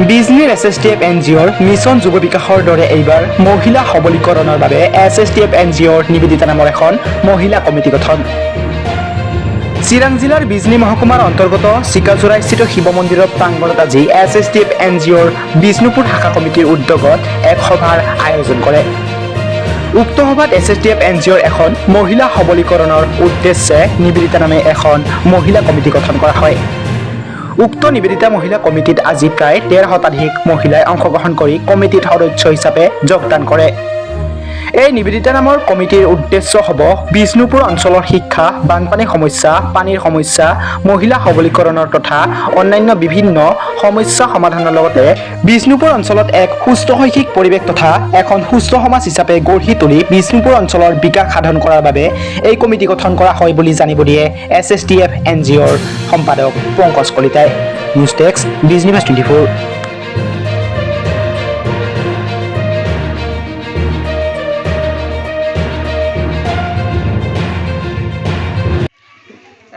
বিজনীৰ SSTF NGOৰ mission যুৱ বিকাশৰ দৰে এইবাৰ মহিলা সবলীকৰণৰ বাবে SSTF NGOৰ নিবেদিতা নামৰ এখন মহিলা কমিটি গঠন। চিৰাং জিলাৰ বিজনী মহকুমাৰ অন্তৰ্গত চিকাজোৰাইস্থিত শিৱ মন্দিৰৰ প্ৰাংগণত আজি SSTF NGOৰ বিষ্ণুপুৰ শাখা কমিটিৰ উদ্যোগত এক সভাৰ আয়োজন কৰে। উক্ত সভাত SSTF NGOৰ এখন মহিলা সবলীকৰণৰ উদ্দেশ্যে নিবেদিতা নামে এখন মহিলা কমিটি গঠন কৰা হয়। উক্ত নিবেদিতা মহিলা কমিটিত আজি প্ৰায় 13 শতাধিক মহিলাই অংশগ্ৰহণ কৰি কমিটিত সদস্য হিচাপে যোগদান কৰে। এই নিবেদিতা নামৰ কমিটিৰ উদ্দেশ্য হ'ব বিষ্ণুপুৰ অঞ্চলৰ শিক্ষা, বানপানীৰ সমস্যা, পানীৰ সমস্যা, মহিলা সবলীকৰণৰ তথা অন্যান্য বিভিন্ন সমস্যা সমাধানৰ লগতে বিষ্ণুপুৰ অঞ্চলত এক সুস্থ শৈক্ষিক পৰিৱেশ তথা এখন সুস্থ সমাজ হিচাপে গঢ়ি তুলি বিষ্ণুপুৰ অঞ্চলৰ বিকাশ সাধন কৰাৰ বাবে এই কমিটি গঠন কৰা হয় বুলি জানিব দিয়ে SSTF NGOৰ সম্পাদক পংকজ কলিতাই। News desk Bijni news 24।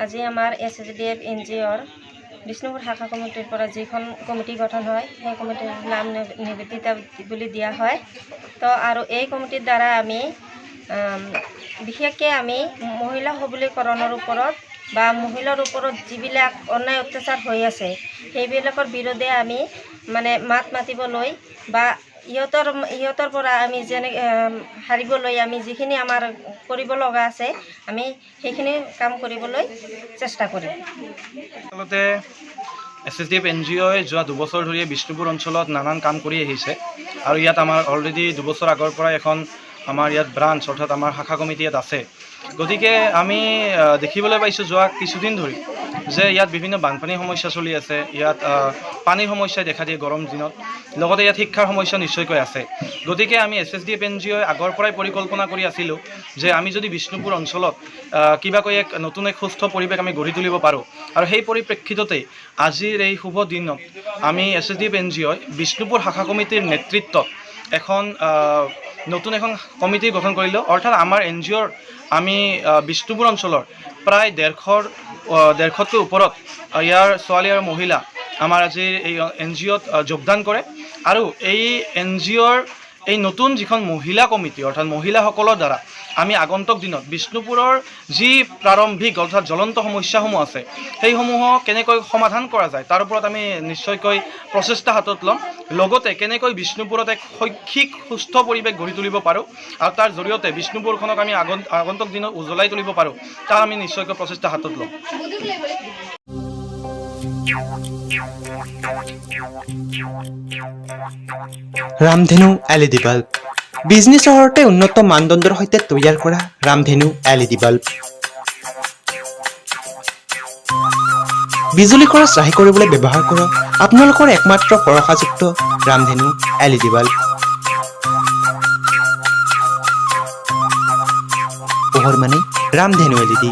আজি আমাৰ SSTF NGOৰ বিষ্ণুপুৰ শাখা কমিটিৰ পৰা যিখন কমিটি গঠন হয় সেই কমিটিৰ নাম নিবেদিতা বুলি দিয়া হয়। তো আৰু এই কমিটিৰ দ্বাৰা আমি বিশেষকৈ আমি মহিলা সবলীকৰণৰ ওপৰত বা মহিলাৰ ওপৰত যিবিলাক অন্যায় অত্যাচাৰ হৈ আছে সেইবিলাকৰ বিৰুদ্ধে আমি মানে মাত মাতিবলৈ বা ইহঁতৰ পৰা আমি যেনে হাৰিবলৈ আমি যিখিনি আমাৰ কৰিব লগা আছে আমি সেইখিনি কাম কৰিবলৈ চেষ্টা কৰিম। আচলতে SSTF NGOয়ে যোৱা 2 বছৰ ধৰি বিষ্ণুপুৰ অঞ্চলত নানান কাম কৰি আহিছে আৰু ইয়াত আমাৰ অলৰেডি 2 বছৰ আগৰ পৰা এখন আমাৰ ইয়াত ব্ৰাঞ্চ অৰ্থাৎ আমাৰ শাখা কমিটি ইয়াত আছে। গতিকে আমি দেখিবলৈ পাইছোঁ যোৱা কিছুদিন ধৰি যে ইয়াত বিভিন্ন বানপানীৰ সমস্যা চলি আছে, ইয়াত পানীৰ সমস্যাই দেখা দিয়ে গৰম দিনত, লগতে ইয়াত শিক্ষাৰ সমস্যা নিশ্চয়কৈ আছে। গতিকে আমি SSTF NGOয়ে আগৰ পৰাই পৰিকল্পনা কৰি আছিলোঁ যে আমি যদি বিষ্ণুপুৰ অঞ্চলত কিবাকৈ এক নতুন এক সুস্থ পৰিৱেশ আমি গঢ়ি তুলিব পাৰোঁ আৰু সেই পৰিপ্ৰেক্ষিততে আজিৰ এই শুভ দিনত আমি SSTF NGOয়ে বিষ্ণুপুৰ শাখা কমিটিৰ নেতৃত্বত এখন নতুন এখন কমিটি গঠন কৰিলোঁ। অৰ্থাৎ আমাৰ NGOৰ আমি বিষ্ণুপুৰ অঞ্চলৰ প্ৰায় 150তকৈ ওপৰত ইয়াৰ ছোৱালী আৰু মহিলা আমাৰ আজিৰ এই NGOত যোগদান কৰে আৰু এই NGOৰ এই নতুন যিখন মহিলা কমিটি অৰ্থাৎ মহিলাসকলৰ দ্বাৰা আমি আগন্তুক দিনত বিষ্ণুপুৰৰ যি প্ৰাৰম্ভিক অৰ্থাৎ জ্বলন্ত সমস্যাসমূহ আছে সেইসমূহক কেনেকৈ সমাধান কৰা যায় তাৰ ওপৰত আমি নিশ্চয়কৈ প্ৰচেষ্টা হাতত ল'ম। লগতে কেনেকৈ বিষ্ণুপুৰত এক শৈক্ষিক সুস্থ পৰিৱেশ গঢ়ি তুলিব পাৰোঁ আৰু তাৰ জৰিয়তে বিষ্ণুপুৰখনক আমি আগন্তুক দিনত উজ্বলাই তুলিব পাৰোঁ তাৰ আমি নিশ্চয়কৈ প্ৰচেষ্টা হাতত ল'ম। ৰামধেনু LED বাল্ব বিজনী চহৰতে উন্নত মানদণ্ডৰ সৈতে তৈয়াৰ কৰা ৰামধেনু LED বাল্ব বিজুলী খৰচ ৰাহি কৰিবলৈ ব্যৱহাৰ কৰক আপোনালোকৰ একমাত্ৰ ভৰসাযুক্ত ৰামধেনু LED বাল্ব। পোহৰ মানে ৰামধেনু LED।